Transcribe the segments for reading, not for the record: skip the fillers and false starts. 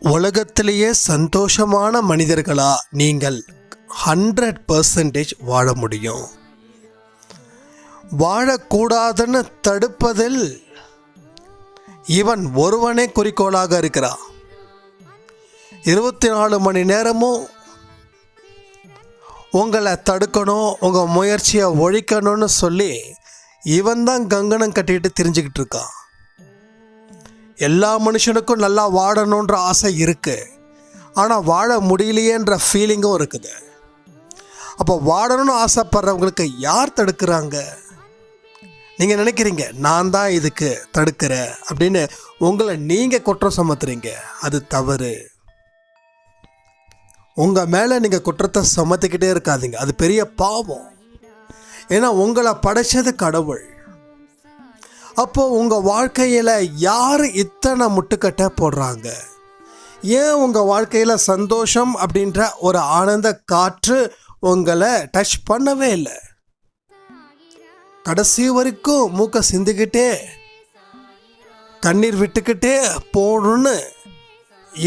உலகத்திலேயே சந்தோஷமான மனிதர்களா நீங்கள் 100% வாழ முடியும். வாழக்கூடாதுன்னு தடுப்பதில் இவன் ஒருவனே குறிக்கோளாக இருக்கிறான். 24 மணி நேரமும் உங்களை தடுக்கணும், உங்கள் முயற்சியை ஒழிக்கணும்னு சொல்லி இவன் தான் கங்கணம் கட்டிட்டு தெரிஞ்சுக்கிட்டு இருக்கான். எல்லா மனுஷனுக்கும் நல்லா வாழணுன்ற ஆசை இருக்குது, ஆனால் வாழ முடியலையேன்ற ஃபீலிங்கும் இருக்குது. அப்போ வாழணும்னு ஆசைப்படுறவங்களுக்கு யார் தடுக்கிறாங்க? நீங்கள் நினைக்கிறீங்க நான் தான் இதுக்கு தடுக்கிறேன் அப்படின்னு உங்களை நீங்கள் குற்றம் சுமத்துறீங்க. அது தவறு. உங்கள் மேலே நீங்கள் குற்றத்தை சுமத்திக்கிட்டே இருக்காதீங்க, அது பெரிய பாவம். ஏன்னா உங்களை படைச்சது கடவுள். அப்போது உங்கள் வாழ்க்கையில் யார் இத்தனை முட்டுக்கட்டை போடுறாங்க? ஏன் உங்கள் வாழ்க்கையில் சந்தோஷம் அப்படின்ற ஒரு ஆனந்த காற்று உங்களை டச் பண்ணவே இல்லை? கடைசி வரைக்கும் மூக்கை சிந்திக்கிட்டே கண்ணீர் விட்டுக்கிட்டே போகணுன்னு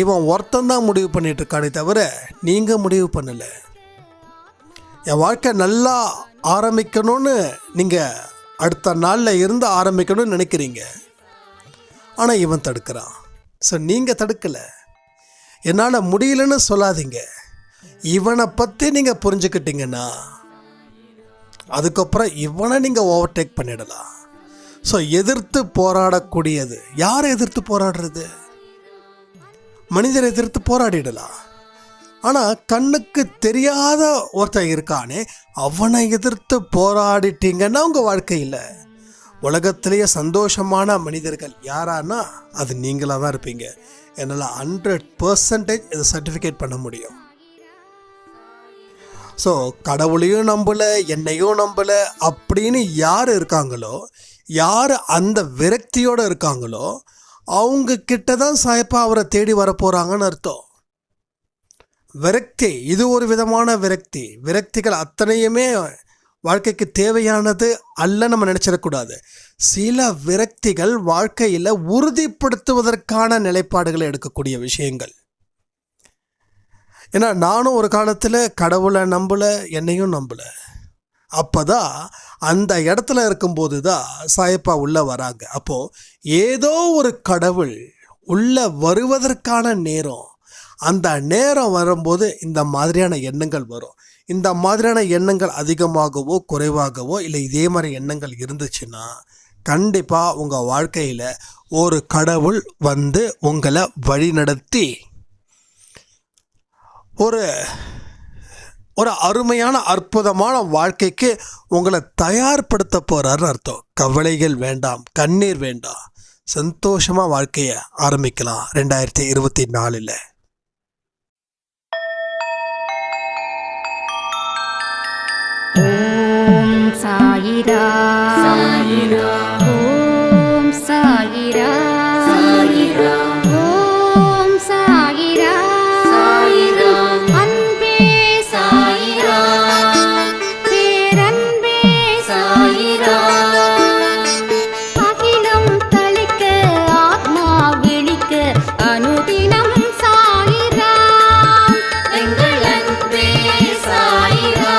இவன் ஒருத்தந்தான் முடிவு பண்ணிட்டு இருக்கானே தவிர நீங்கள் முடிவு பண்ணலை. என் வாழ்க்கை நல்லா ஆரம்பிக்கணும்னு நீங்கள் அடுத்த நாளில் இருந்து ஆரம்பிக்கணும்னு நினைக்கிறீங்க, ஆனால் இவன் தடுக்கிறான். ஸோ நீங்கள் தடுக்கலை. என்னால் முடியலன்னு சொல்லாதீங்க. இவனை பற்றி நீங்கள் புரிஞ்சுக்கிட்டீங்கன்னா அதுக்கப்புறம் இவனை நீங்கள் ஓவர்டேக் பண்ணிடலாம். ஸோ எதிர்த்து போராடக்கூடியது யாரை எதிர்த்து போராடுறது? மனிதரை எதிர்த்து போராடிடலாம். ஆனால் கண்ணுக்கு தெரியாத ஒருத்தன் இருக்கானே, அவனை எதிர்த்து போராடிட்டீங்கன்னா உங்கள் வாழ்க்கையில் உலகத்திலேயே சந்தோஷமான மனிதர்கள் யாரானா அது நீங்களாக தான் இருப்பீங்க. என்னால் 100% இதை சர்டிஃபிகேட் பண்ண முடியும். ஸோ கடவுளையும் நம்பலை, என்னையும் நம்பலை அப்படின்னு யார் இருக்காங்களோ, யார் அந்த விரக்தியோடு இருக்காங்களோ அவங்க கிட்ட தான் சாயப்பா அவரை தேடி வரப்போகிறாங்கன்னு அர்த்தம். விரக்தி இது ஒரு விதமான விரக்தி. விரக்திகள் அத்தனையுமே வாழ்க்கைக்கு தேவையானது அல்ல நம்ம நினச்சிடக்கூடாது. சில விரக்திகள் வாழ்க்கையில் உறுதிப்படுத்துவதற்கான நிலைப்பாடுகளை எடுக்கக்கூடிய விஷயங்கள். ஏன்னா நானும் ஒரு காலத்தில் கடவுளை நம்பலை, என்னையும் நம்பலை. அப்போ தான் அந்த இடத்துல இருக்கும்போது தான் சாயப்பா உள்ளே வராங்க. அப்போது ஏதோ ஒரு கடவுள் உள்ளே வருவதற்கான நேரம், அந்த நேரம் வரும்போது இந்த மாதிரியான எண்ணங்கள் வரும். இந்த மாதிரியான எண்ணங்கள் அதிகமாகவோ குறைவாகவோ இல்லை இதே மாதிரி எண்ணங்கள் இருந்துச்சுன்னா கண்டிப்பாக உங்கள் வாழ்க்கையில் ஒரு கடவுள் வந்து உங்களை வழிநடத்தி ஒரு அருமையான அற்புதமான வாழ்க்கைக்கு உங்களை தயார்படுத்த போகிறாருன்னு அர்த்தம். கவலைகள் வேண்டாம், கண்ணீர் வேண்டாம், சந்தோஷமாக வாழ்க்கையை ஆரம்பிக்கலாம் 2024. ஓம் சாயிரா சாயிரா, ஓம் சாயிரா சாயிரா, ஓம் சாயிரா சாயிரா, அன்பே சாயிரா, பேரன்பே சாயிரா, அகிலம் தளிக்க ஆத்மா விழிக்க அனுதினம் சாயிரா, எங்கள் அன்பே சாயிரா.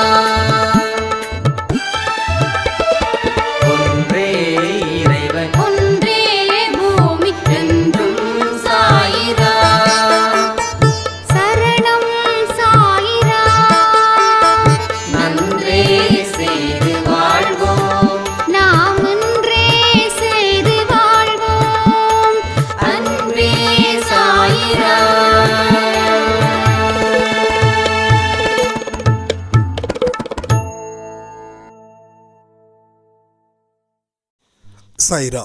சாயிரா.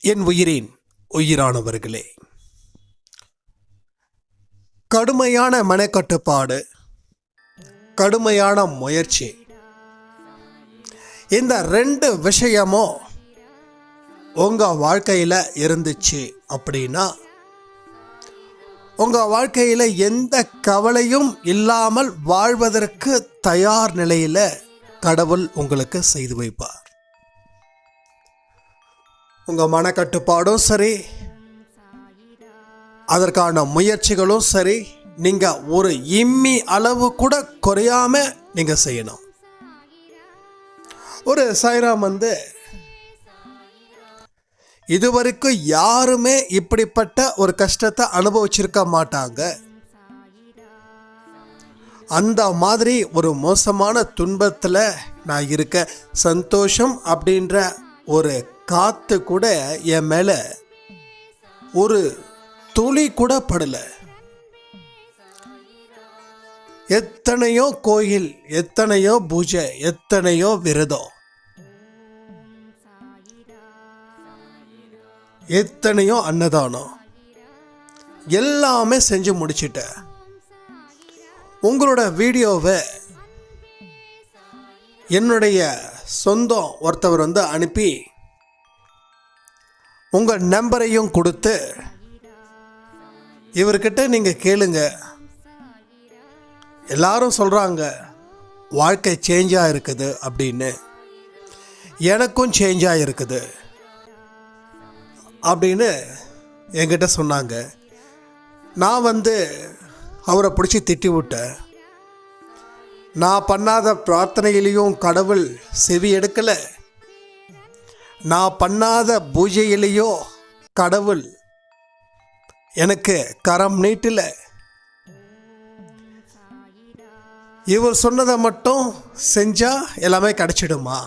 என் உயிரின் உயிரானவர்களே, கடுமையான மனக்கட்டுப்பாடு, கடுமையான முயற்சி, இந்த 2 விஷயமும் உங்கள் வாழ்க்கையில் இருந்துச்சு அப்படின்னா உங்கள் வாழ்க்கையில் எந்த கவலையும் இல்லாமல் வாழ்வதற்கு தயார் நிலையில் கடவுள் உங்களுக்கு செய்து வைப்பார். உங்கள் மனக்கட்டுப்பாடும் சரி, அதற்கான முயற்சிகளும் சரி, நீங்கள் ஒரு இம்மி அளவு கூட குறையாம நீங்கள் செய்யணும். ஒரு சாய்ராம் இதுவரைக்கும் யாருமே இப்படிப்பட்ட ஒரு கஷ்டத்தை அனுபவிச்சிருக்க மாட்டாங்க. அந்த மாதிரி ஒரு மோசமான துன்பத்தில் நான் இருக்க, சந்தோஷம் அப்படின்ற ஒரு காற்று கூட என் மேலே ஒரு துளி கூட படலை. எத்தனையோ கோயில், எத்தனையோ பூஜை, எத்தனையோ விரதம், எத்தனையோ அன்னதானம், எல்லாமே செஞ்சு முடிச்சிட்டேன். உங்களோட வீடியோவை என்னுடைய சொந்தம் ஒருத்தவர் அனுப்பி உங்கள் நம்பரையும் கொடுத்து, இவர்கிட்ட நீங்கள் கேளுங்க, எல்லாரும் சொல்கிறாங்க வாழ்க்கை சேஞ்சாக இருக்குது அப்படின்னு, எனக்கும் சேஞ்சாக இருக்குது அப்படின்னு என்கிட்ட சொன்னாங்க. நான் அவரை பிடிச்சி திட்டி விட்டேன். நான் பண்ணாத பிரார்த்தனையிலையும் கடவுள் செவி எடுக்கலை, நான் பண்ணாத பூஜையிலேயோ கடவுள் எனக்கு கரம் நீட்டல. இவர் சொன்னதை மட்டும் செஞ்சா எல்லாமே கிடைச்சிடுமா?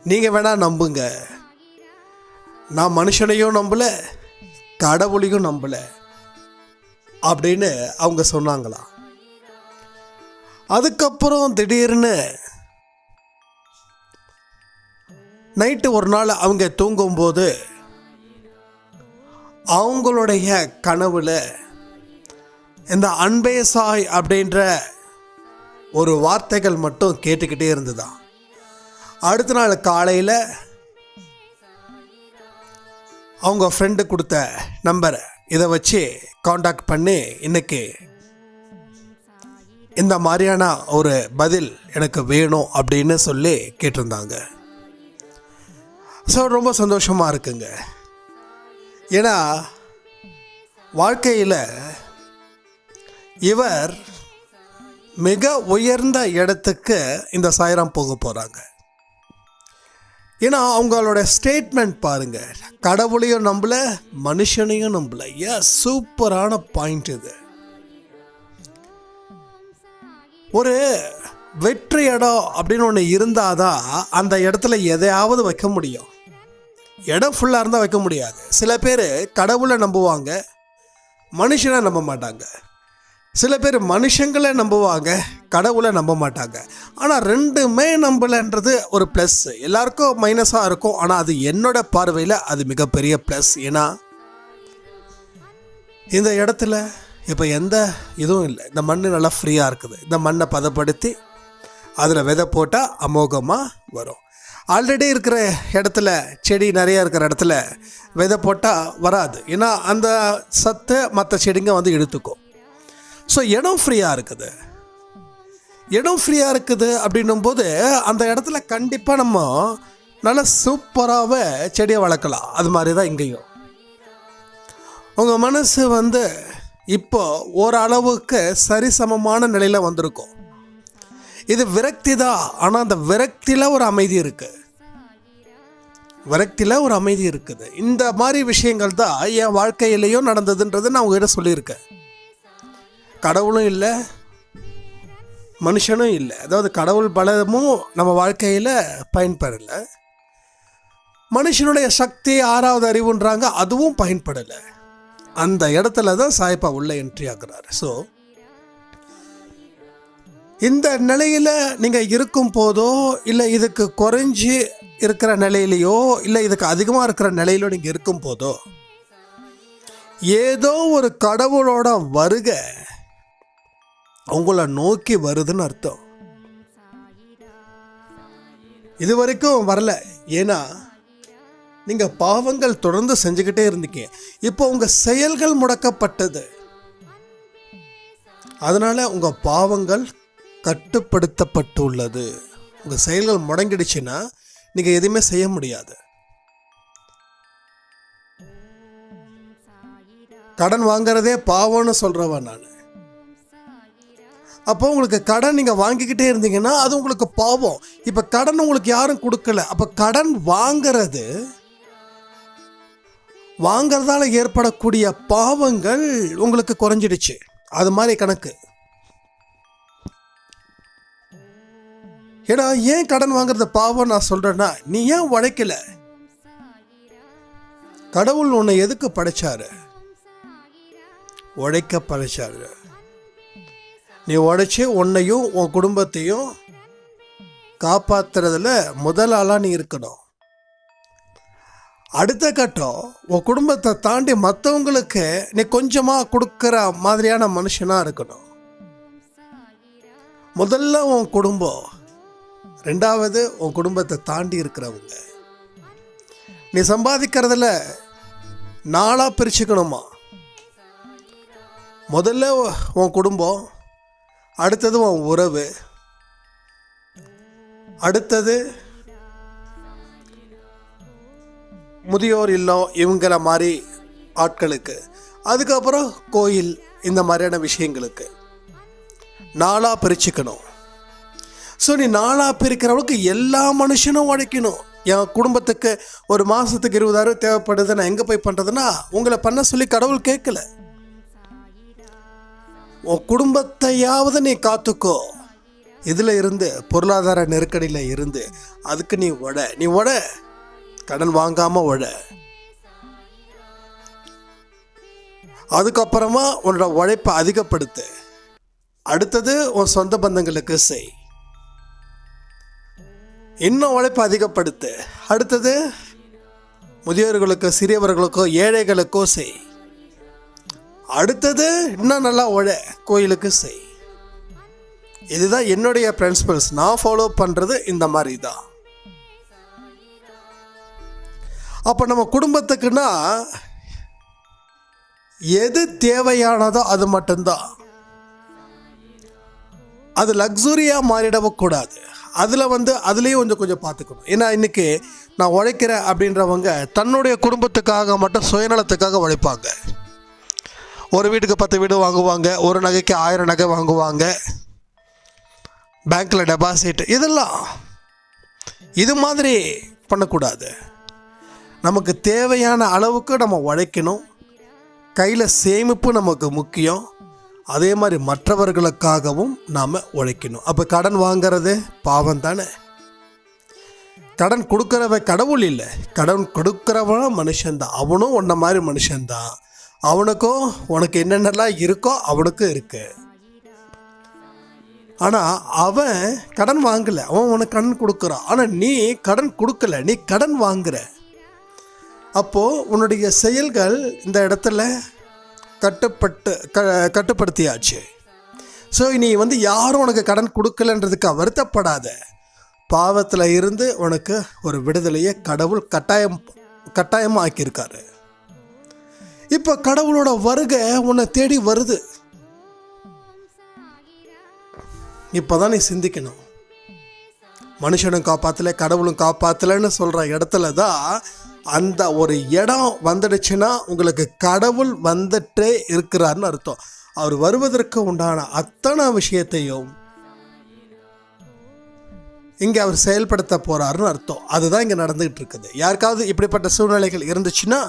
நீங்கள் வேணா நம்புங்க, நான் மனுஷனையும் நம்பல, கடவுளையும் நம்பல அப்படின்னு அவங்க சொன்னாங்களாம். அதுக்கப்புறம் திடீர்னு நைட்டு ஒரு நாள் அவங்க தூங்கும்போது அவங்களுடைய கனவுல இந்த அன்பே சாய் அப்படின்ற ஒரு வார்த்தைகள் மட்டும் கேட்டுக்கிட்டே இருந்துதான். அடுத்த நாள் காலையில் அவங்க ஃப்ரெண்டு கொடுத்த நம்பரை இதை வச்சு காண்டாக்ட் பண்ணி இன்னைக்கு இந்த மாதிரியான ஒரு பதில் எனக்கு வேணும் அப்படின்னு சொல்லி கேட்டிருந்தாங்க. ஸோ ரொம்ப சந்தோஷமாக இருக்குங்க. ஏன்னா வாழ்க்கையில் இவர் மிக உயர்ந்த இடத்துக்கு இந்த சாய்ராம் போக போகிறாங்க. ஏன்னா அவங்களோட ஸ்டேட்மெண்ட் பாருங்க, கடவுளையும் நம்பல, மனுஷனையும் நம்பல. சூப்பரான பாயிண்ட் இது. ஒரு வெற்றி இடம் அப்படின்னு ஒன்று இருந்தாதான் அந்த இடத்துல எதையாவது வைக்க முடியும். இடம் ஃபுல்லாக இருந்தால் வைக்க முடியாது. சில பேர் கடவுளை நம்புவாங்க, மனுஷனை நம்ப மாட்டாங்க. சில பேர் மனுஷங்களை நம்புவாங்க, கடவுளை நம்ப மாட்டாங்க. ஆனால் ரெண்டுமே நம்பலைன்றது ஒரு ப்ளஸ். எல்லாருக்கும் மைனஸாக இருக்கும், ஆனால் அது என்னோட பார்வையில் அது மிகப்பெரிய ப்ளஸ். ஏன்னா இந்த இடத்துல இப்போ எந்த இதுவும் இல்லை. இந்த மண் நல்லா ஃப்ரீயாக இருக்குது. இந்த மண்ணை பதப்படுத்தி அதில் விதை போட்டால் அமோகமாக வரும். ஆல்ரெடி இருக்கிற இடத்துல, செடி நிறையா இருக்கிற இடத்துல விதை போட்டால் வராது. ஏன்னா அந்த சத்தை மற்ற செடிங்க எடுத்துக்கும். ஸோ இடம் ஃப்ரீயாக இருக்குது. இடம் ஃப்ரீயாக இருக்குது அப்படின்னும்போது அந்த இடத்துல கண்டிப்பாக நம்ம நல்லா சூப்பராகவே செடியை வளர்க்கலாம். அது மாதிரி தான் இங்கேயும் உங்கள் மனசு இப்போ ஓரளவுக்கு சரிசமமான நிலையில் வந்திருக்கும். இது விரக்தி தான். ஆனால் அந்த விரக்தியில் ஒரு அமைதி இருக்குது. விரக்தியில் ஒரு அமைதி இருக்குது. இந்த மாதிரி விஷயங்கள் தான் என் வாழ்க்கையிலையும் நடந்ததுன்றது நான் உங்ககிட்ட சொல்லியிருக்கேன். கடவுளும் இல்லை, மனுஷனும் இல்லை. அதாவது கடவுள் பலமும் நம்ம வாழ்க்கையில் பயன்படலை. மனுஷனுடைய சக்தி, ஆறாவது அறிவுன்றாங்க, அதுவும் பயன்படலை. அந்த இடத்துல தான் சாய்ப்பா உள்ள என்ட்ரி ஆகுறாரு. ஸோ இந்த நிலையில் நீங்கள் இருக்கும் போதோ, இல்லை இதுக்கு குறைஞ்சி இருக்கிற நிலையிலையோ, இல்லை இதுக்கு அதிகமாக இருக்கிற நிலையிலோ நீங்கள் இருக்கும் போதோ, ஏதோ ஒரு கடவுளோட வருகை உங்களை நோக்கி வருதுன்னு அர்த்தம். இது வரைக்கும் வரல. ஏன்னா நீங்கள் பாவங்கள் தொடர்ந்து செஞ்சுக்கிட்டே இருந்தீங்க. இப்போ உங்கள் செயல்கள் முடக்கப்பட்டது. அதனால உங்கள் பாவங்கள் கட்டுப்படுத்தப்பட்டுள்ளது. உங்கள் செயல்கள் முடங்கிடுச்சுன்னா நீங்கள் எதுவுமே செய்ய முடியாது. கடன் வாங்குறதே பாவம்னு சொல்கிறவன் நான். அப்போ உங்களுக்கு கடன் நீங்கள் வாங்கிக்கிட்டே இருந்தீங்கன்னா அது உங்களுக்கு பாவம். இப்போ கடன் உங்களுக்கு யாரும் கொடுக்கல, அப்போ கடன் வாங்கிறதால ஏற்படக்கூடிய பாவங்கள் உங்களுக்கு குறைஞ்சிடுச்சு. அது மாதிரி கணக்கு. ஏடா ஏன் கடன் வாங்குறது பாவம் நான் சொல்றேன்னா, நீ ஏன் உழைக்கல? கடவுள் உன்னை எதுக்கு படைச்சாரு? உழைக்க படைச்சாரு. நீ உழைச்சி உன்னையும் உன் குடும்பத்தையும் காப்பாத்துறதுல முதல் ஆளாக நீ இருக்கணும். அடுத்த கட்டம், உன் குடும்பத்தை தாண்டி மற்றவங்களுக்கு நீ கொஞ்சமாக கொடுக்குற மாதிரியான மனுஷனாக இருக்கணும். முதல்ல உன் குடும்பம், ரெண்டாவது உன் குடும்பத்தை தாண்டி இருக்கிறவங்க. நீ சம்பாதிக்கிறதுல நாளாக பிரிச்சுக்கணுமா? முதல்ல உன் குடும்பம், அடுத்தது உன் உறவு, அடுத்தது முதியோர் இல்லம் இவங்கள மாதிரி ஆட்களுக்கு, அதுக்கப்புறம் கோயில், இந்த மாதிரியான விஷயங்களுக்கு நாளாக பிரிச்சுக்கணும். ஸோ நீ நாளாக பிரிக்கிறவளுக்கு எல்லா மனுஷனும் உழைக்கணும். என் குடும்பத்துக்கு ஒரு மாதத்துக்கு 20,000 தேவைப்படுது, நான் எங்கே போய் பண்ணுறதுன்னா உங்களை பண்ண சொல்லி கடவுள் கேட்கல. உன் குடும்பத்தையாவது நீ காத்துக்கோ. இதில் இருந்து, பொருளாதார நெருக்கடியில் இருந்து, அதுக்கு நீ உட, கடன் வாங்காமல் உட. அதுக்கப்புறமா உன்னோட உழைப்பை அதிகப்படுத்து. அடுத்தது உன் சொந்த பந்தங்களுக்கு செய், இன்னும் உழைப்பை அதிகப்படுத்து. அடுத்தது முதியோர்களுக்கோ சிறியவர்களுக்கோ ஏழைகளுக்கோ செய். அடுத்தது இன்னும் நல்லா கோயிலுக்கு செய். இதுதான் என்னுடைய பிரின்சிபல்ஸ். நான் ஃபாலோ பண்ணுறது இந்த மாதிரி தான். அப்போ நம்ம குடும்பத்துக்குன்னா எது தேவையானதோ அது மட்டும்தான். அது லக்ஸுரியாக மாறிடவும் கூடாது. அதுலேயும் கொஞ்சம் பார்த்துக்கணும். ஏன்னா இன்றைக்கி நான் உழைக்கிறேன் அப்படின்றவங்க தன்னுடைய குடும்பத்துக்காக மட்டும் சுயநலத்துக்காக உழைப்பாங்க. ஒரு வீட்டுக்கு 10 வீடு வாங்குவாங்க, ஒரு நகைக்கு 1000 நகை வாங்குவாங்க, பேங்க்கில் டெபாசிட், இதெல்லாம் இது மாதிரி பண்ணக்கூடாது. நமக்கு தேவையான அளவுக்கு நம்ம உழைக்கணும். கையில் சேமிப்பு நமக்கு முக்கியம். அதே மாதிரி மற்றவர்களுக்காகவும் நாம் உழைக்கணும். அப்போ கடன் வாங்கிறது பாவம் தானே. கடன் கொடுக்குறவன் கடவுள் இல்லை, கடன் கொடுக்குறவனும் மனுஷன்தான். அவனும் உன்ன மாதிரி மனுஷன்தான். அவனுக்கும் உனக்கு என்னென்னலாம் இருக்கோ அவனுக்கும் இருக்கு. ஆனால் அவன் கடன் வாங்கலை, அவன் உனக்கு கடன் கொடுக்குறான். ஆனால் நீ கடன் கொடுக்கல, நீ கடன் வாங்குற. அப்போது உன்னுடைய செயல்கள் இந்த இடத்துல கட்டுப்படுத்தியாச்சு. ஸோ நீ யாரும் உனக்கு கடன் கொடுக்கலன்றதுக்கு வருத்தப்படாத. பாவத்தில் இருந்து உனக்கு ஒரு விடுதலையை கடவுள் கட்டாயமாக ஆக்கியிருக்காரு. இப்போ கடவுளோட வருகை உன்னை தேடி வருது. இப்போதான் நீ சிந்திக்கணும். மனுஷனும் காப்பாற்றல, கடவுளும் காப்பாற்றலன்னு சொல்கிற இடத்துல தான் அந்த ஒரு இடம் வந்துடுச்சுன்னா உங்களுக்கு கடவுள் வந்துட்டே இருக்கிறாருன்னு அர்த்தம். அவர் வருவதற்கு உண்டான அத்தனை விஷயத்தையும் இங்கே அவர் செயல்படுத்த போகிறாருன்னு அர்த்தம். அதுதான் இங்கே நடந்துகிட்டு இருக்குது. யாருக்காவது இப்படிப்பட்ட சூழ்நிலைகள் இருந்துச்சுன்னா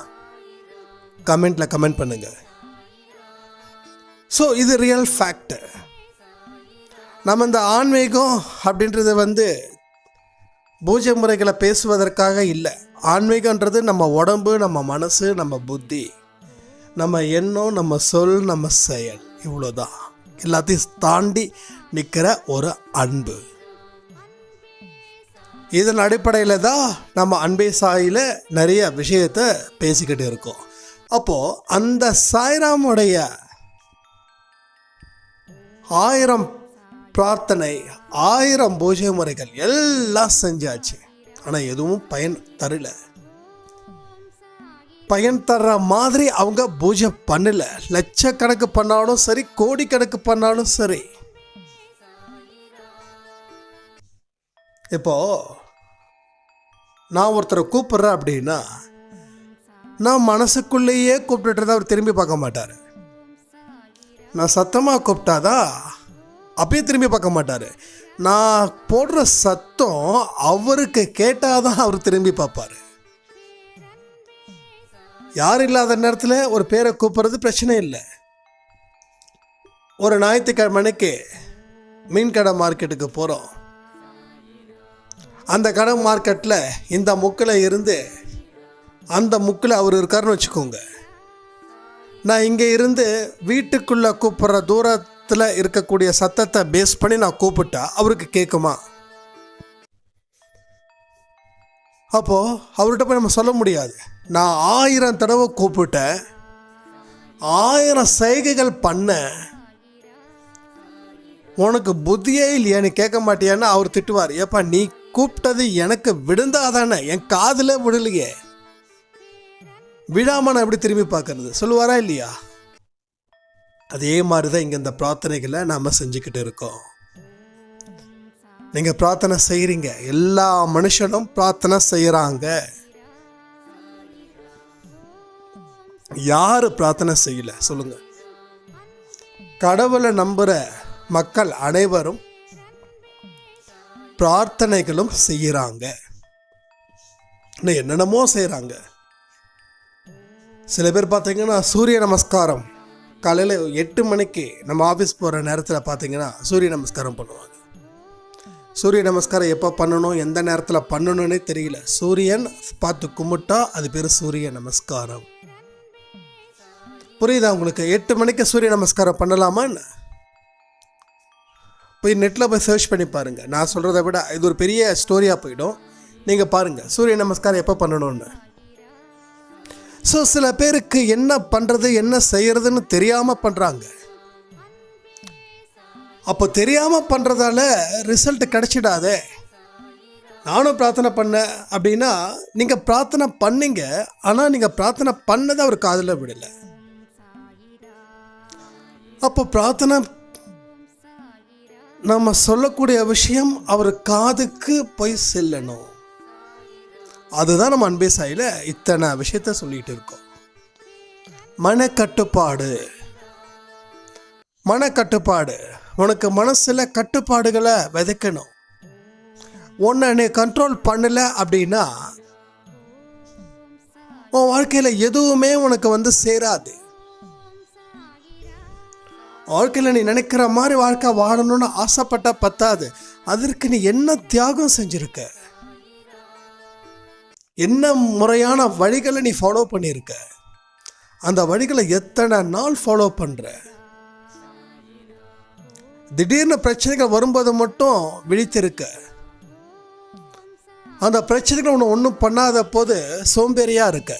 கமெண்ட்டில் கமெண்ட் பண்ணுங்க. ஸோ இது ரியல் ஃபேக்ட். நம்ம இந்த ஆன்மீகம் அப்படின்றது பூஜை முறைகளை பேசுவதற்காக இல்லை. ஆன்மீகன்றது நம்ம உடம்பு, நம்ம மனசு, நம்ம புத்தி, நம்ம எண்ணம், நம்ம சொல், நம்ம செயல், இவ்வளோதான். எல்லாத்தையும் தாண்டி நிற்கிற ஒரு அன்பு. இதன் அடிப்படையில் தான் நம்ம அன்பே சாயில நிறைய விஷயத்தை பேசிக்கிட்டு இருக்கோம். அப்போது அந்த சாய்ராமுடைய 1000 பிரார்த்தனை, 1000 பூஜை முறைகள் எல்லாம் செஞ்சாச்சு. ஆனால் எதுவும் பயன் தரல. பயன் தர்ற மாதிரி அவங்க பூஜை பண்ணல. லட்சக்கணக்கு பண்ணாலும் சரி, கோடிக்கணக்கு பண்ணாலும் சரி. இப்போ நான் ஒருத்தரை கூப்பிட்றேன் அப்படின்னா நான் மனசுக்குள்ளேயே கூப்பிட்டுட்டு அவர் திரும்பி பார்க்க மாட்டார். நான் சத்தமாக கூப்பிட்டாதான் அப்பயே திரும்பி பார்க்க மாட்டார். நான் போடுற சத்தம் அவருக்கு கேட்டாதான் அவர் திரும்பி பார்ப்பார். யார் இல்லாத நேரத்தில் ஒரு பேரை கூப்பிட்றது பிரச்சனை இல்லை. ஒரு ஞாயிற்றுக்கிழமைக்கு மீன் கடை மார்க்கெட்டுக்கு போகிறோம். அந்த கடை மார்க்கெட்டில் இந்த முக்கில் இருந்து அந்த முக்கில் அவர் இருக்காருன்னு வச்சுக்கோங்க. நான் இங்கே இருந்து வீட்டுக்குள்ளே கூப்பிட்ற தூரத்தில் இருக்கக்கூடிய சத்தத்தை பேஸ் பண்ணி நான் கூப்பிட்டா அவருக்கு கேட்குமா? அப்போது அவர்கிட்ட போய் நம்ம சொல்ல முடியாது, நான் 1000 தடவை கூப்பிட்டேன், 1000 சைகைகள் பண்ண, உனக்கு புத்தியே இல்லையான்னு கேட்க மாட்டியான்னு அவர் திட்டுவார். ஏப்பா நீ கூப்பிட்டது எனக்கு விழுந்தாதானே, என் காதில் விடலையே, விழாம நான் எப்படி திரும்பி பார்க்கறது சொல்லுவாரா இல்லையா? அதே மாதிரி தான் இங்கே இந்த பிரார்த்தனைகளை நாம் செஞ்சுக்கிட்டு இருக்கோம். நீங்கள் பிரார்த்தனை செய்கிறீங்க, எல்லா மனுஷனும் பிரார்த்தனை செய்கிறாங்க. யார் பிரார்த்தனை செய்யல சொல்லுங்க? கடவுளை நம்புகிற மக்கள் அனைவரும் பிரார்த்தனைகளும் செய்கிறாங்க. இன்னும் என்னென்னமோ செய்கிறாங்க. சில பேர் பார்த்தீங்கன்னா சூரிய நமஸ்காரம் காலையில் 8 மணிக்கு நம்ம ஆஃபீஸ் போகிற நேரத்தில் பார்த்தீங்கன்னா சூரிய நமஸ்காரம் பண்ணுவாங்க. சூரிய நமஸ்காரம் எப்போ பண்ணணும், எந்த நேரத்தில் பண்ணணுன்னே தெரியல. சூரியன் பார்த்து கும்பிட்டா அது பேர் சூரிய நமஸ்காரம். புரியுதா உங்களுக்கு? 8 மணிக்கு சூரிய நமஸ்காரம் பண்ணலாமா என்ன? போய் நெட்டில் போய் சர்ச் பண்ணி பாருங்கள். நான் சொல்கிறத விட இது ஒரு பெரிய ஸ்டோரியாக போயிடும். நீங்கள் பாருங்கள் சூரிய நமஸ்காரம் எப்போ பண்ணணும்னு. ஸோ சில பேருக்கு என்ன பண்ணுறது என்ன செய்கிறதுன்னு தெரியாமல் பண்ணுறாங்க. அப்போ தெரியாமல் பண்ணுறதால ரிசல்ட் கிடைச்சிடாதே. நானும் பிரார்த்தனை பண்ணேன் அப்படின்னா நீங்கள் பிரார்த்தனை பண்ணீங்க, ஆனால் நீங்கள் பிரார்த்தனை பண்ணதை அவர் காதில் விடலை. அப்போ பிரார்த்தனை நம்ம சொல்லக்கூடிய விஷயம் அவர் காதுக்கு போய் செல்லணும். அதுதான் நம்ம அன்பே சாயில இத்தனை விஷயத்த சொல்லிட்டு இருக்கோம். மனக்கட்டுப்பாடு. மனக்கட்டுப்பாடு, உனக்கு மனசில் கட்டுப்பாடுகளை விதைக்கணும். உன்னை நீ கண்ட்ரோல் பண்ணலை அப்படின்னா உன் வாழ்க்கையில் எதுவுமே உனக்கு சேராது. வாழ்க்கையில் நீ நினைக்கிற மாதிரி வாழ்க்கை வாழணும்னு ஆசைப்பட்ட பத்தாது, அதற்கு நீ என்ன தியாகம் செஞ்சிருக்க, என்ன முறையான வழிகளை நீ ஃபாலோ பண்ணியிருக்க, அந்த வழிகளை எத்தனை நாள் ஃபாலோ பண்ணுற. திடீர்னு பிரச்சனைகள் வரும்போது மட்டும் விழித்திருக்க, அந்த பிரச்சனைகள் உன்னை ஒன்றும் பண்ணாத போது சோம்பேறியாக இருக்க.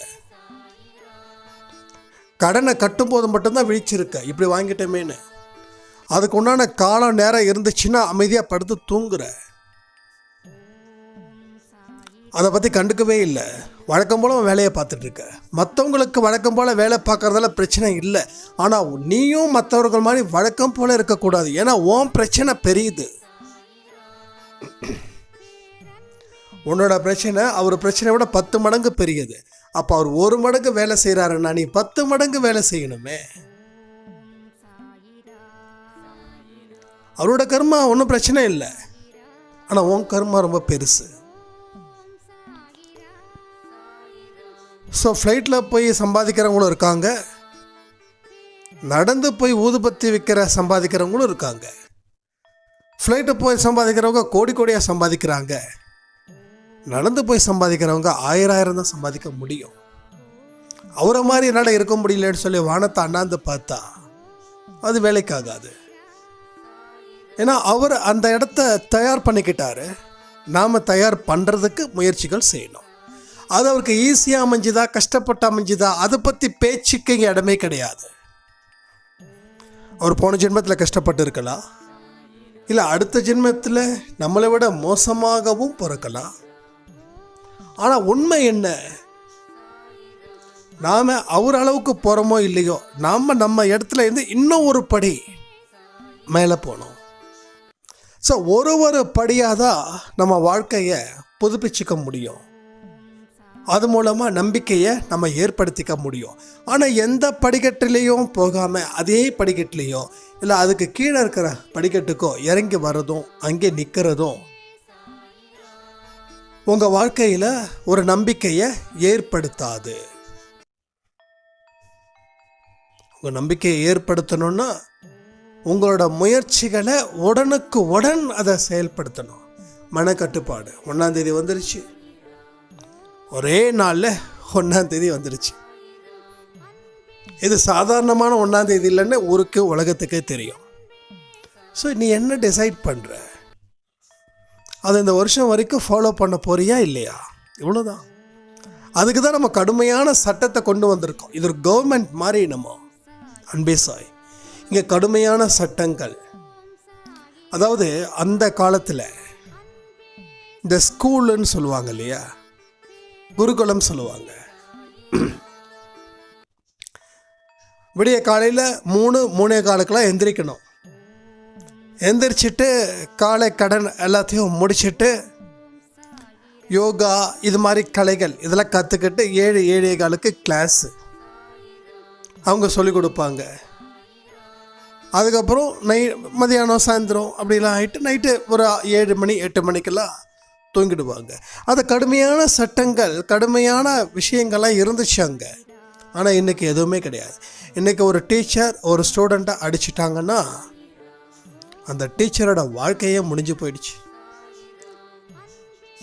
கடனை கட்டும்போது மட்டும்தான் விழிச்சிருக்க, இப்படி வாங்கிட்டோமேனு. அதுக்கு உண்டான காலம் நேரம் இருந்துச்சுன்னா அமைதியாக படுத்து தூங்குற. அதை பற்றி கண்டுக்கவே இல்லை. வழக்கம் போல் வேலையை பார்த்துட்ருக்க. மற்றவங்களுக்கு வழக்கம் போல் வேலை பார்க்குறதால பிரச்சனை இல்லை. ஆனால் நீயும் மற்றவர்கள் மாதிரி வழக்கம் போல் இருக்கக்கூடாது. ஏன்னா உன் பிரச்சனை பெரியது. உன்னோட பிரச்சனை அவர் பிரச்சனையை விட 10 மடங்கு பெரியது. அப்போ அவர் 1 மடங்கு வேலை செய்கிறாருன்னா நீ 10 மடங்கு வேலை செய்யணுமே. அவரோட கர்மா ஒன்றும் பிரச்சனை இல்லை, ஆனால் உன் கர்மா ரொம்ப பெருசு. ஸோ ஃப்ளைட்டில் போய் சம்பாதிக்கிறவங்களும் இருக்காங்க, நடந்து போய் ஊதுபத்தி விற்கிற சம்பாதிக்கிறவங்களும் இருக்காங்க. ஃப்ளைட்டு போய் சம்பாதிக்கிறவங்க கோடி கோடியாக சம்பாதிக்கிறாங்க. நடந்து போய் சம்பாதிக்கிறவங்க 1000 தான் சம்பாதிக்க முடியும். அவரை மாதிரி என்னால் இருக்க முடியலன்னு சொல்லி வானத்தை அண்ணாந்து பார்த்தா அது வேலைக்காகாது. ஏன்னா அவர் அந்த இடத்த தயார் பண்ணிக்கிட்டாரு. நாம் தயார் பண்ணுறதுக்கு முயற்சிகள் செய்யணும். அது அவருக்கு ஈஸியாக அமைஞ்சுதா கஷ்டப்பட்டு அமைஞ்சுதா அதை பற்றி பேச்சுக்கு இங்கே இடமே கிடையாது. அவர் போன ஜென்மத்தில் கஷ்டப்பட்டு இருக்கலாம், இல்லை அடுத்த ஜென்மத்தில் நம்மளை விட மோசமாகவும் பிறக்கலாம். ஆனால் உண்மை என்ன, நாம் அவர் அளவுக்கு போகிறோமோ இல்லையோ, நாம் நம்ம இடத்துல இருந்து இன்னும் ஒரு படி மேலே போனோம். ஸோ ஒரு படியாக தான் நம்ம வாழ்க்கையை புதுப்பிச்சுக்க முடியும். அது மூலமாக நம்பிக்கையை நம்ம ஏற்படுத்திக்க முடியும். ஆனால் எந்த படிக்கட்டுலேயும் போகாமல் அதே படிக்கட்டுலேயோ இல்லை அதுக்கு கீழே இருக்கிற படிக்கட்டுக்கோ இறங்கி வர்றதும் அங்கே நிற்கிறதும் உங்கள் வாழ்க்கையில் ஒரு நம்பிக்கையை ஏற்படுத்தாது. உங்கள் நம்பிக்கையை ஏற்படுத்தணும்னா உங்களோட முயற்சிகளை உடனுக்கு உடன் அதை செயல்படுத்தணும். மனக்கட்டுப்பாடு. 1ஆம் தேதி வந்துருச்சு, ஒரே நாளில் 1ஆம் தேதி வந்துருச்சு. இது சாதாரணமான 1ஆம் தேதி இல்லைன்னு ஊருக்கு உலகத்துக்கே தெரியும். ஸோ நீ என்ன டிசைட் பண்ணுற, அதை இந்த வருஷம் வரைக்கும் ஃபாலோ பண்ண போறியா இல்லையா? இவ்வளோதான். அதுக்கு தான் நம்ம கடுமையான சட்டத்தை கொண்டு வந்திருக்கோம். இது ஒரு கவர்மெண்ட் மாதிரி நம்ம அன்பே சாய். இங்கே கடுமையான சட்டங்கள். அதாவது அந்த காலத்தில் இந்த ஸ்கூலுன்னு சொல்லுவாங்க இல்லையா, குருகுலம் சொல்லுவாங்க. விடிய காலையில் 3:45 எந்திரிக்கணும். எந்திரிச்சிட்டு காலை கடன் எல்லாத்தையும் முடிச்சுட்டு யோகா இது மாதிரி கலைகள் இதெல்லாம் கற்றுக்கிட்டு 7-7:15 கிளாஸு அவங்க சொல்லிக் கொடுப்பாங்க. அதுக்கப்புறம் மதியானம் சாயந்தரம் அப்படிலாம் ஆகிட்டு நைட்டு ஒரு 7 மணி 8 மணிக்கெல்லாம் தூங்கிடுவாங்க. அது கடுமையான சட்டங்கள், கடுமையான விஷயங்கள்லாம் இருந்துச்சு அங்கே. ஆனால் இன்றைக்கி எதுவுமே கிடையாது. இன்றைக்கி ஒரு டீச்சர் ஒரு ஸ்டூடெண்ட்டை அடிச்சிட்டாங்கன்னா அந்த டீச்சரோட வாழ்க்கையே முடிஞ்சு போயிடுச்சு.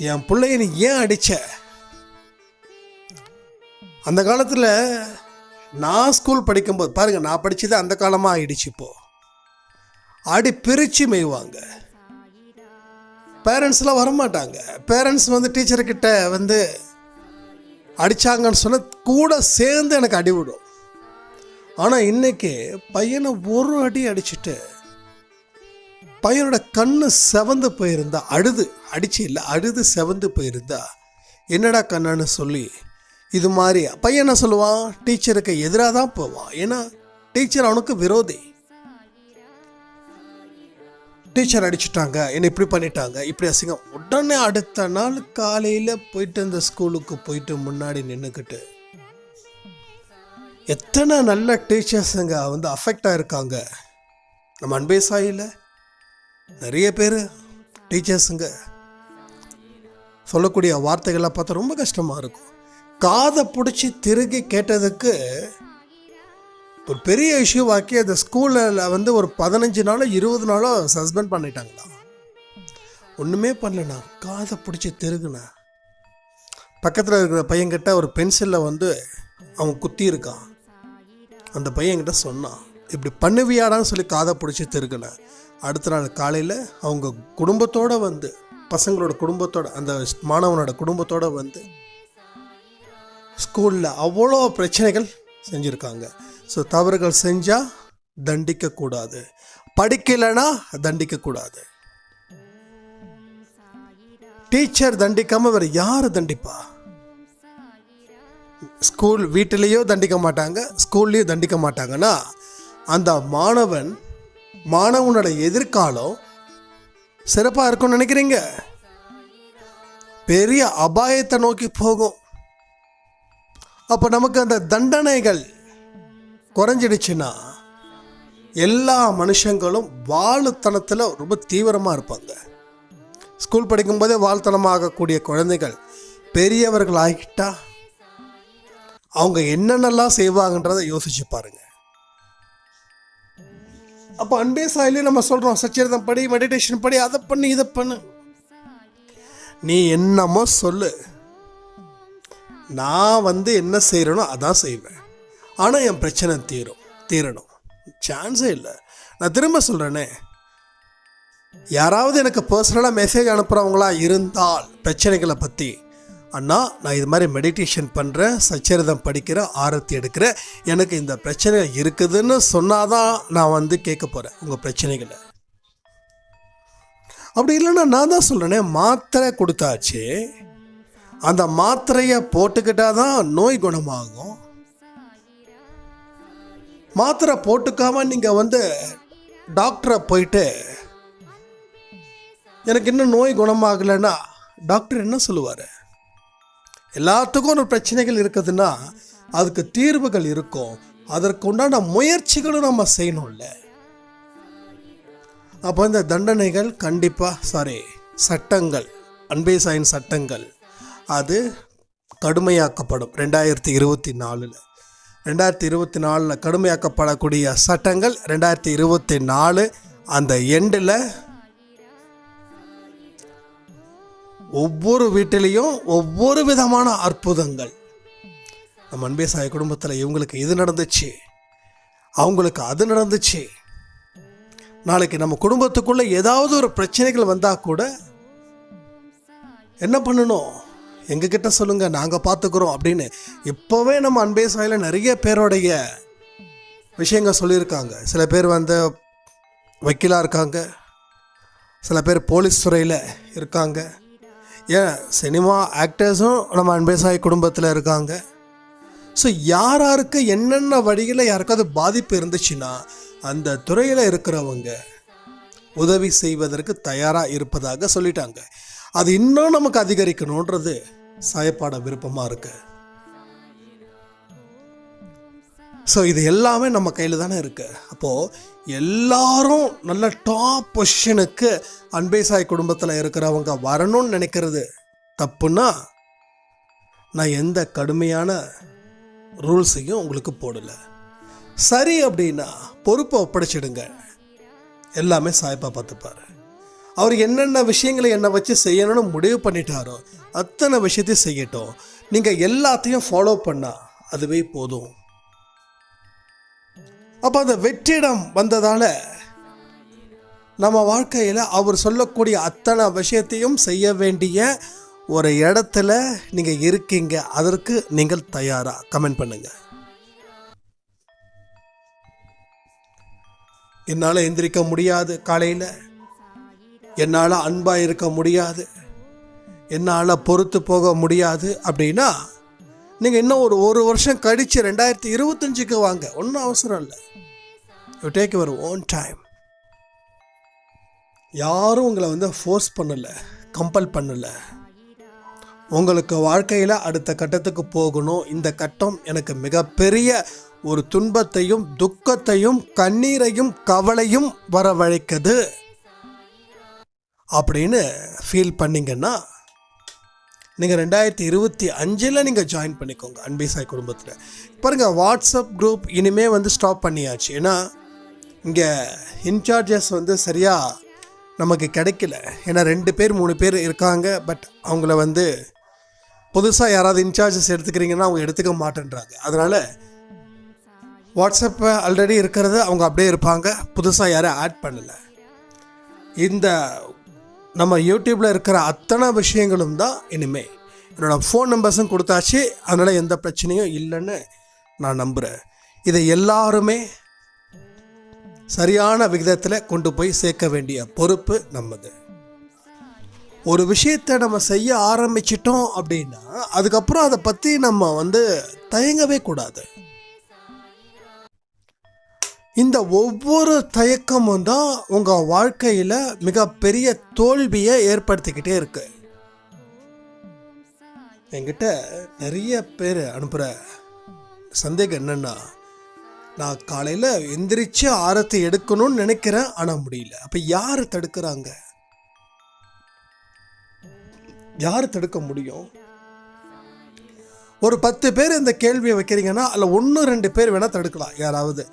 என் பிள்ளைய நீ ஏன் அடித்த? அந்த காலத்தில் நான் ஸ்கூல் படிக்கும்போது பாருங்கள், நான் படித்தது அந்த காலமாக ஆகிடுச்சு. இப்போது அடி பிரித்து மேய்வாங்க. பேரண்ட்ஸ்லாம் வரமாட்டாங்க. பேரண்ட்ஸ் வந்து டீச்சர்கிட்ட வந்து அடித்தாங்கன்னு சொன்ன கூட சேர்ந்து எனக்கு அடி விடும். ஆனால் இன்றைக்கி பையனை ஒரு அடி அடிச்சுட்டு பையனோட கண்ணு செவந்து போயிருந்தா, அடிச்சு இல்லை அழுது செவந்து போயிருந்தா என்னடா கண்ணான்னு சொல்லி இது மாதிரி பையன் என்ன சொல்லுவான், டீச்சருக்கு எதிராக தான் போவான். ஏன்னா டீச்சர் அவனுக்கு விரோதி. டீச்சர் அடிச்சுட்டாங்க, என்னை இப்படி பண்ணிட்டாங்க, இப்படி அசிங்கம். உடனே அடுத்த நாள் காலையில் போயிட்டு இந்த ஸ்கூலுக்கு போயிட்டு முன்னாடி நின்றுக்கிட்டு எத்தனை நல்ல டீச்சர்ஸுங்க வந்து அஃபெக்ட் ஆகிருக்காங்க. நம்ம அன்பே சாயில் நிறைய பேர் டீச்சர்ஸுங்க சொல்லக்கூடிய வார்த்தைகளை பார்த்தா ரொம்ப கஷ்டமாக இருக்கும். காதை பிடிச்சி திருகி கேட்டதுக்கு ஒரு பெரிய இஷ்யூ ஆக்கி அந்த ஸ்கூலில் வந்து ஒரு 15 நாளோ 20 நாளோ சஸ்பெண்ட் பண்ணிட்டாங்களா. ஒன்றுமே பண்ணலண்ணா, காதை பிடிச்சி திருகுண்ணா. பக்கத்தில் இருக்கிற பையன்கிட்ட ஒரு பென்சிலில் வந்து அவன் குத்தி இருக்கான். அந்த பையன்கிட்ட சொன்னான், இப்படி பண்ணுவியாடான்னு சொல்லி காதை பிடிச்சி திருகுனேன். அடுத்த நாள் காலையில் அவங்க குடும்பத்தோடு வந்து, பசங்களோட குடும்பத்தோட, அந்த மாணவனோட குடும்பத்தோடு வந்து ஸ்கூலில் அவ்வளோ பிரச்சனைகள் செஞ்சுருக்காங்க. ஸோ தவறுகள் செஞ்சால் தண்டிக்கக்கூடாது, படிக்கலைன்னா தண்டிக்கக்கூடாது. டீச்சர் தண்டிக்காமல் வேறு யார் தண்டிப்பா? ஸ்கூல் வீட்டிலேயோ தண்டிக்க மாட்டாங்க, ஸ்கூல்லேயும் தண்டிக்க மாட்டாங்கன்னா அந்த மாணவனோட எதிர்காலம் சிறப்பாக இருக்கும்னு நினைக்கிறீங்க? பெரிய அபாயத்தை நோக்கி போகும். அப்போ நமக்கு அந்த தண்டனைகள் குறைஞ்சிடுச்சுன்னா எல்லா மனுஷங்களும் வாழுத்தனத்தில் ரொம்ப தீவிரமாக இருப்பாங்க. ஸ்கூல் படிக்கும்போதே வாழ்த்தனமாகக்கூடிய குழந்தைகள் பெரியவர்கள் ஆகிட்டா அவங்க என்னென்னலாம் செய்வாங்கன்றதை யோசிச்சு பாருங்க. அப்போ அன்பே சாயிலே நம்ம சொல்கிறோம், சச்சரிதம் படி, மெடிடேஷன் படி, அதை பண்ணு இதை பண்ணு. நீ என்னமோ சொல்லு, நான் வந்து என்ன செய்கிறேனோ அதான் செய்வேன். ஆனால் என் பிரச்சனை தீரணும். சான்ஸே இல்லை. நான் திரும்ப சொல்கிறேனே, யாராவது எனக்கு பர்சனலாக மெசேஜ் அனுப்புகிறவங்களா இருந்தால் பிரச்சனைகளை பற்றி, அண்ணா நான் இது மாதிரி மெடிடேஷன் பண்ணுறேன், சச்சரிதம் படிக்கிறேன், ஆரத்தி எடுக்கிறேன், எனக்கு இந்த பிரச்சனை இருக்குதுன்னு சொன்னாதான் நான் வந்து கேட்க போகிறேன் உங்கள் பிரச்சனைகளை. அப்படி இல்லைன்னா நான் தான் சொல்கிறேனே, மாத்திரை கொடுத்தாச்சு, அந்த மாத்திரையை போட்டுக்கிட்டால் தான் நோய் குணமாகும். மாத்திரை போட்டுக்காம நீங்கள் வந்து டாக்டரை போயிட்டு எனக்கு இன்னும் நோய் குணமாகலைன்னா டாக்டர் என்ன சொல்லுவார்? எல்லாத்துக்கும் ஒரு பிரச்சனைகள் இருக்குதுன்னா அதுக்கு தீர்வுகள் இருக்கும், அதற்கு உண்டான முயற்சிகளும் நம்ம செய்யணும்ல. அப்போ இந்த தண்டனைகள் கண்டிப்பாக சட்டங்கள், அன்பே சாயின் சட்டங்கள் அது கடுமையாக்கப்படும். 2024 கடுமையாக்கப்படக்கூடிய சட்டங்கள் 2024 அந்த எண்டில் ஒவ்வொரு வீட்டிலையும் ஒவ்வொரு விதமான அற்புதங்கள். நம்ம அன்பே சாய் குடும்பத்தில் இவங்களுக்கு இது நடந்துச்சு, அவங்களுக்கு அது நடந்துச்சு. நாளைக்கு நம்ம குடும்பத்துக்குள்ளே ஏதாவது ஒரு பிரச்சனைகள் வந்தால் கூட என்ன பண்ணணும், எங்ககிட்ட சொல்லுங்கள், நாங்கள் பார்த்துக்குறோம் அப்படின்னு இப்போவே நம்ம அன்பே சாயில் நிறைய பேருடைய விஷயங்கள் சொல்லியிருக்காங்க. சில பேர் வக்கீலாக இருக்காங்க, சில பேர் போலீஸ் துறையில் இருக்காங்க, ஏன் சினிமா ஆக்டர்ஸும் நம்ம அன்பே சாய் குடும்பத்தில் இருக்காங்க. ஸோ யாருக்கு என்னென்ன வழியில் யாருக்காவது பாதிப்பு இருந்துச்சுன்னா அந்த துறையில் இருக்கிறவங்க உதவி செய்வதற்கு தயாராக இருப்பதாக சொல்லிட்டாங்க. அது இன்னும் நமக்கு அதிகரிக்கணுன்றது சாயப்பாட விருப்பமாக இருக்கு. ஸோ இது எல்லாமே நம்ம கையில் தானே இருக்கு. அப்போது எல்லாரும் நல்ல டாப் பொசிஷனுக்கு அன்பே சாய் குடும்பத்தில் இருக்கிறவங்க வரணும்னு நினைக்கிறது தப்புன்னா நான் எந்த கடுமையான ரூல்ஸையும் உங்களுக்கு போடலை. சரி அப்படின்னா பொறுப்பை ஒப்படைச்சிடுங்க, எல்லாமே சாயப்பா பார்த்துப்பாரு. அவர் என்னென்ன விஷயங்களை என்னை வச்சு செய்யணும்னு முடிவு பண்ணிட்டாரோ அத்தனை விஷயத்தையும் செய்யட்டும். நீங்கள் எல்லாத்தையும் ஃபாலோ பண்ணால் அதுவே போதும். அப்போ அந்த வெற்றிடம் வந்ததால் நம்ம வாழ்க்கையில் அவர் சொல்லக்கூடிய அத்தனை விஷயத்தையும் செய்ய வேண்டிய ஒரு இடத்துல நீங்கள் இருக்கீங்க. அதற்கு நீங்கள் தயாரா? கமெண்ட் பண்ணுங்க. என்னால் எந்திரிக்க முடியாது, காலையில் என்னால் அன்பாக இருக்க முடியாது, என்னால் பொறுத்து போக முடியாது அப்படின்னா நீங்கள் இன்னும் ஒரு வருஷம் கழித்து 2025 வாங்க, ஒன்றும் அவசரம் இல்லை. You take your own time. யாரும் உங்களை ஃபோர்ஸ் பண்ணலை, கம்பல் பண்ணலை. உங்களுக்கு வாழ்க்கையில் அடுத்த கட்டத்துக்கு போகணும், இந்த கட்டம் எனக்கு மிகப்பெரிய ஒரு துன்பத்தையும் துக்கத்தையும் கண்ணீரையும் கவலையும் வரவழைக்குது அப்படின்னு ஃபீல் பண்ணிங்கன்னா நீங்கள் 2025 நீங்கள் ஜாயின் பண்ணிக்கோங்க அன்பே சாய் குடும்பத்தில். பாருங்கள், வாட்ஸ்அப் குரூப் இனிமேல் ஸ்டாப் பண்ணியாச்சு. ஏன்னா இங்கே இன்சார்ஜஸ் சரியாக நமக்கு கிடைக்கல. ஏன்னா 2 பேர் 3 பேர் இருக்காங்க. பட் அவங்கள புதுசாக யாராவது இன்சார்ஜஸ் எடுத்துக்கிறீங்கன்னா அவங்க எடுத்துக்க மாட்டேன்றாங்க. அதனால் வாட்ஸ்அப்பை ஆல்ரெடி இருக்கிறது அவங்க அப்படியே இருப்பாங்க, புதுசாக யாரும் ஆட் பண்ணலை. இந்த நம்ம யூடியூப்பில் இருக்கிற அத்தனை விஷயங்களும் தான் இனிமேல் என்னோடய ஃபோன் நம்பர்ஸும் கொடுத்தாச்சு. அதனால் எந்த பிரச்சனையும் இல்லைன்னு நான் நம்புகிறேன். இதை எல்லாருமே சரியான விகிதத்தில் கொண்டு போய் சேர்க்க வேண்டிய பொறுப்பு நம்மது. ஒரு விஷயத்தை நம்ம செய்ய ஆரம்பிச்சிட்டோம் அப்படின்னா அதுக்கப்புறம் அதை பற்றி நம்ம தயங்கவே கூடாது. இந்த ஒவ்வொரு தயக்கமும் தான் உங்கள் வாழ்க்கையில் மிகப்பெரிய தோல்வியை ஏற்படுத்திக்கிட்டே இருக்கு. என்கிட்ட நிறைய பேர் அனுப்புகிற சந்தேகம் என்னென்னா, நான் காலையில் எந்திரிச்சு ஆரத்தி எடுக்கணும்னு நினைக்கிறேன், ஆனால் முடியல. அப்போ யார் தடுக்கிறாங்க? யார் தடுக்க முடியும்? ஒரு 10 பேர் இந்த கேள்வியை வைக்கிறீங்கன்னா அதில் 1-2 பேர் வேணால் தடுக்கலாம். யாராவது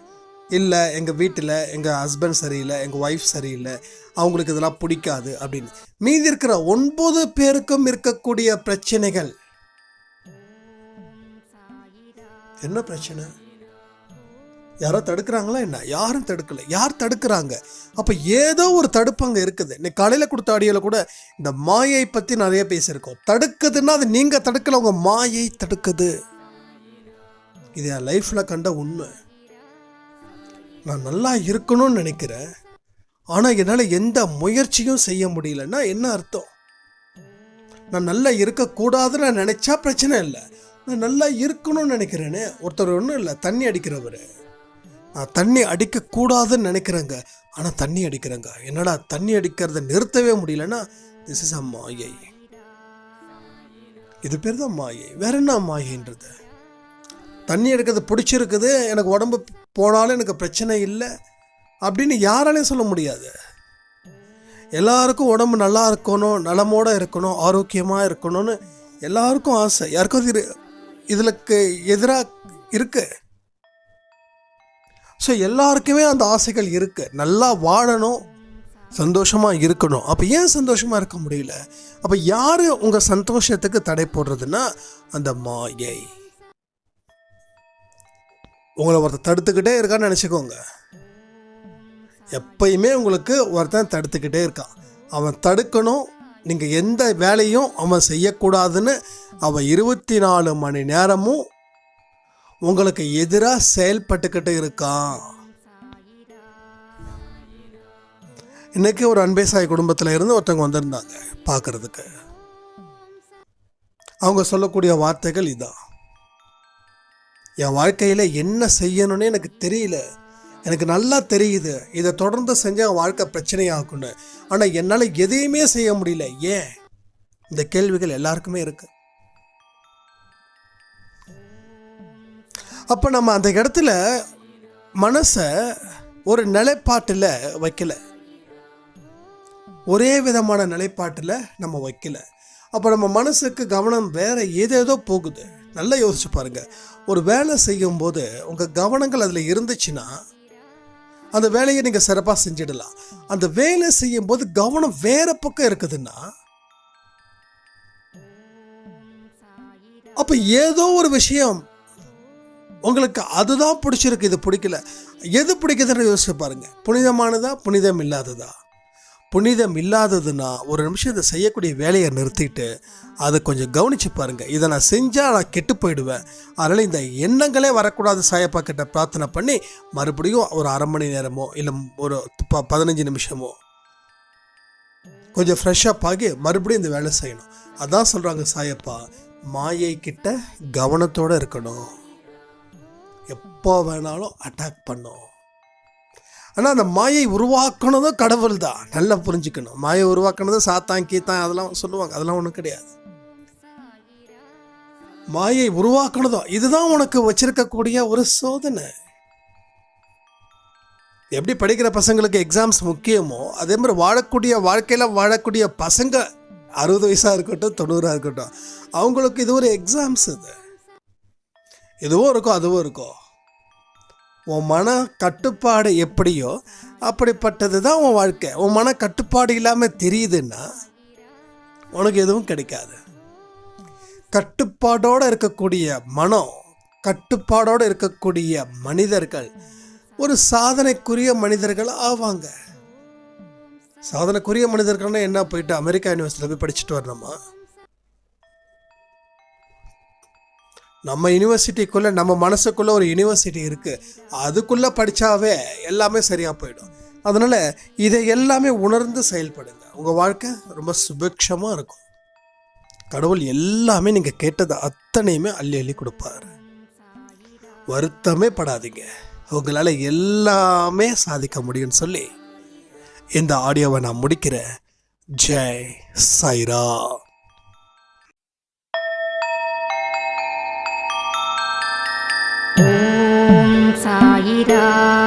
இல்லை, எங்கள் வீட்டில் எங்கள் ஹஸ்பண்ட் சரியில்லை, எங்கள் ஒய்ஃப் சரியில்லை, அவங்களுக்கு இதெல்லாம் பிடிக்காது அப்படின்னு. மீதி இருக்கிற 9 பேருக்கும் இருக்கக்கூடிய பிரச்சனைகள் என்ன பிரச்சனை? யாரோ தடுக்கிறாங்களா என்ன? யாரும் தடுக்கலை. யார் தடுக்கிறாங்க? அப்போ ஏதோ ஒரு தடுப்பு அங்கே இருக்குது. இன்னைக்கு காலையில் கொடுத்த ஆடியோவில் கூட இந்த மாயை பற்றி நிறைய பேசியிருக்கோம். தடுக்குதுன்னா அது நீங்கள் தடுக்கலை, உங்கள் மாயை தடுக்குது. இது என் லைஃப்பில் கண்ட உண்மை. நான் நல்லா இருக்கணும்னு நினைக்கிறேன், ஆனால் என்னால் எந்த முயற்சியும் செய்ய முடியலன்னா என்ன அர்த்தம்? நான் நல்லா இருக்கக்கூடாதுன்னு நான் நினச்சா பிரச்சனை இல்லை, நான் நல்லா இருக்கணும்னு நினைக்கிறேன்னு. ஒருத்தர் ஒன்றும் இல்லை, தண்ணி அடிக்கிறவர். நான் தண்ணி அடிக்கக்கூடாதுன்னு நினைக்கிறேங்க, ஆனால் தண்ணி அடிக்கிறேங்க. என்னடா தண்ணி அடிக்கிறத நிறுத்தவே முடியலன்னா திஸ் இஸ் அ மாயை. இது பேர் தான் மாயை. வேற என்ன மாயைன்றது? தண்ணி எடுக்கிறது பிடிச்சிருக்குது, எனக்கு உடம்பு போனாலும் எனக்கு பிரச்சனை இல்லை அப்படின்னு யாராலையும் சொல்ல முடியாது. எல்லாருக்கும் உடம்பு நல்லா இருக்கணும், நலமோடு இருக்கணும், ஆரோக்கியமாக இருக்கணும்னு எல்லாருக்கும் ஆசை. யாருக்கும் இதுக்கு எதிராக இருக்கு. ஸோ எல்லாருக்குமே அந்த ஆசைகள் இருக்கு. நல்லா வாழணும், சந்தோஷமாக இருக்கணும். அப்போ ஏன் சந்தோஷமாக இருக்க முடியல? அப்போ யார் உங்கள் சந்தோஷத்துக்கு தடை போடுறதுன்னா அந்த மாயை. உங்களை ஒருத்தர் தடுத்துக்கிட்டே இருக்கான்னு நினச்சிக்கோங்க. எப்பயுமே உங்களுக்கு ஒருத்தன் தடுத்துக்கிட்டே இருக்கான். அவன் தடுக்கணும், நீங்கள் எந்த வேலையும் அவன் செய்யக்கூடாதுன்னு அவன் 24 மணி நேரமும் உங்களுக்கு எதிராக செயல்பட்டுக்கிட்டு இருக்கான். இன்னைக்கு ஒரு அன்பேசாய் குடும்பத்தில் இருந்து ஒருத்தவங்க வந்திருந்தாங்க பார்க்கறதுக்கு. அவங்க சொல்லக்கூடிய வார்த்தைகள் இதான்: என் வாழ்க்கையில் என்ன செய்யணும்னு எனக்கு தெரியல, எனக்கு நல்லா தெரியுது இதை தொடர்ந்து செஞ்சால் வாழ்க்கை பிரச்சனையாகும்னு, ஆனால் என்னால் எதையுமே செய்ய முடியல. ஏன்? இந்த கேள்விகள் எல்லாருக்குமே இருக்கு. அப்போ நம்ம அந்த இடத்துல மனசை ஒரு நிலைப்பாட்டில் வைக்கல, ஒரே விதமான நிலைப்பாட்டில் நம்ம வைக்கல. அப்போ நம்ம மனசுக்கு கவனம் வேற ஏதேதோ போகுது. நல்லா யோசிச்சு பாருங்க. ஒரு வேலை செய்யும்போது உங்கள் கவனங்கள் அதில் இருந்துச்சுன்னா அந்த வேலையை நீங்கள் சிறப்பாக செஞ்சிடலாம். அந்த வேலை செய்யும்போது கவனம் வேற பக்கம் இருக்குதுன்னா அப்போ ஏதோ ஒரு விஷயம் உங்களுக்கு அதுதான் பிடிச்சிருக்கு, இது பிடிக்கல. எது பிடிக்குதுன்னு யோசிச்சு பாருங்க. புனிதமானதா, புனிதம் இல்லாததா? புனிதம் இல்லாததுன்னா ஒரு நிமிஷம் இதை செய்யக்கூடிய வேலையை நிறுத்திட்டு அதை கொஞ்சம் கவனித்து பாருங்கள். இதை நான் செஞ்சால் நான் கெட்டு போயிடுவேன், அதனால் இந்த எண்ணங்களே வரக்கூடாது சாயப்பா கிட்ட பிரார்த்தனை பண்ணி மறுபடியும் ஒரு அரை மணி நேரமோ இல்லை ஒரு 15 நிமிஷமோ கொஞ்சம் ஃப்ரெஷ்ஷப் ஆகி மறுபடியும் இந்த வேலை செய்யணும். அதான் சொல்கிறாங்க சாயப்பா, மாயை கிட்ட கவனத்தோடு இருக்கணும், எப்போ வேணாலும் அட்டாக் பண்ணும். ஆனால் அந்த மாயை உருவாக்குனதும் கடவுள் தான். நல்லா புரிஞ்சுக்கணும். மாயை உருவாக்குனதும் சாத்தான் கீத்தான் அதெல்லாம் சொல்லுவாங்க, அதெல்லாம் ஒன்றும் கிடையாது. மாயை உருவாக்குனதும் இதுதான் உனக்கு வச்சிருக்கக்கூடிய ஒரு சோதனை. எப்படி படிக்கிற பசங்களுக்கு எக்ஸாம்ஸ் முக்கியமோ அதே மாதிரி வாழ்க்கையில் வாழக்கூடிய பசங்க 60 வயசாக இருக்கட்டும் 90 இருக்கட்டும், அவங்களுக்கு இது ஒரு எக்ஸாம்ஸ். இதுவும் இருக்கும் அதுவும் இருக்கும். உன் மன கட்டுப்பாடு எப்படியோ அப்படிப்பட்டது தான் உன் வாழ்க்கை. உன் மன கட்டுப்பாடு இல்லாமல் தெரியுதுன்னா உனக்கு எதுவும் கிடைக்காது. கட்டுப்பாடோடு இருக்கக்கூடிய மனம், கட்டுப்பாடோடு இருக்கக்கூடிய மனிதர்கள் ஒரு சாதனைக்குரிய மனிதர்கள் ஆவாங்க. சாதனைக்குரிய மனிதர்கள்னா என்ன? போயிட்டு அமெரிக்கா யூனிவர்சிட்டியில் போய் படிச்சுட்டு வரணுமா? நம்ம யூனிவர்சிட்டிக்குள்ளே, நம்ம மனசுக்குள்ளே ஒரு யூனிவர்சிட்டி இருக்குது, அதுக்குள்ளே படித்தாவே எல்லாமே சரியாக போயிடும். அதனால் இதை எல்லாமே உணர்ந்து செயல்படுங்க. உங்கள் வாழ்க்கை ரொம்ப சுபிக்ஷமாக இருக்கும். கடவுள் எல்லாமே நீங்கள் கேட்டது அத்தனையுமே அள்ளி அள்ளி கொடுப்பாரு. வருத்தமே படாதீங்க, உங்களால் எல்லாமே சாதிக்க முடியும்னு சொல்லி இந்த ஆடியோவை நான் முடிக்கிறேன். ஜெய் சாய்ராம். ஓம் சாயிராம்.